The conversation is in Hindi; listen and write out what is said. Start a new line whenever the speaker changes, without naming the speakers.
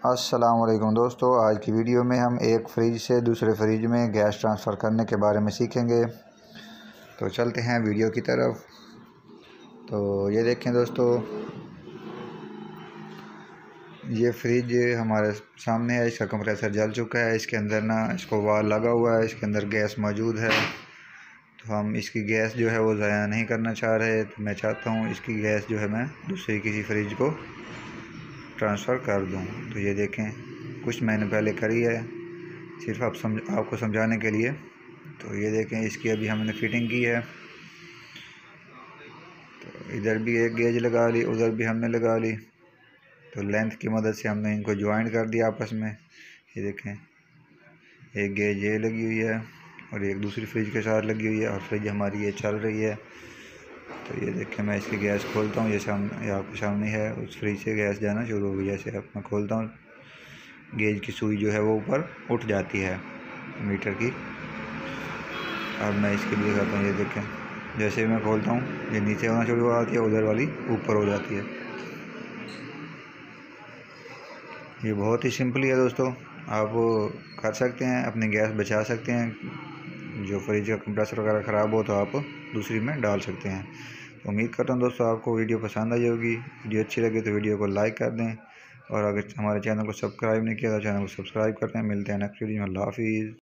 अस्सलाम वालेकुम दोस्तों, आज की वीडियो में हम एक फ्रिज से दूसरे फ्रिज में गैस ट्रांसफ़र करने के बारे में सीखेंगे। तो चलते हैं वीडियो की तरफ। तो ये देखें दोस्तों, ये फ्रिज हमारे सामने है। इसका कंप्रेसर जल चुका है। इसके अंदर ना इसको वाल लगा हुआ है, इसके अंदर गैस मौजूद है। तो हम इसकी गैस जो है वो ज़ाया नहीं करना चाह रहे। तो मैं चाहता हूँ इसकी गैस जो है मैं दूसरी किसी फ्रिज को ट्रांसफ़र कर दूँ। तो ये देखें, कुछ मैंने पहले करी है सिर्फ आपको समझाने के लिए। तो ये देखें, इसकी अभी हमने फिटिंग की है। तो इधर भी एक गेज लगा ली, उधर भी हमने लगा ली। तो लेंथ की मदद से हमने इनको ज्वाइंट कर दिया आपस में। ये देखें, एक गेज ये लगी हुई है और एक दूसरी फ्रिज के साथ लगी हुई है, और फ्रिज हमारी ये चल रही है। तो ये देखें, मैं इसकी गैस खोलता हूँ। ये आपके सामने है, उस फ्रिज से गैस जाना शुरू हो गई। जैसे अब मैं खोलता हूँ, गेज की सुई जो है वो ऊपर उठ जाती है मीटर की। अब मैं इसके लिए करता हूँ, ये देखें, जैसे मैं खोलता हूँ ये नीचे होना शुरू हो जाती है, उधर वाली ऊपर हो जाती है। ये बहुत ही सिंपल है दोस्तों, आप कर सकते हैं, अपनी गैस बचा सकते हैं। जो फ्रिज का कंप्रेसर वगैरह ख़राब हो तो आप दूसरी में डाल सकते हैं। तो उम्मीद करता हूँ दोस्तों आपको वीडियो पसंद आई होगी। वीडियो अच्छी लगे तो वीडियो को लाइक कर दें, और अगर हमारे चैनल को सब्सक्राइब नहीं किया तो चैनल को सब्सक्राइब कर दें। मिलते हैं नेक्स्ट वीडियो में। अल्लाह हाफिज़।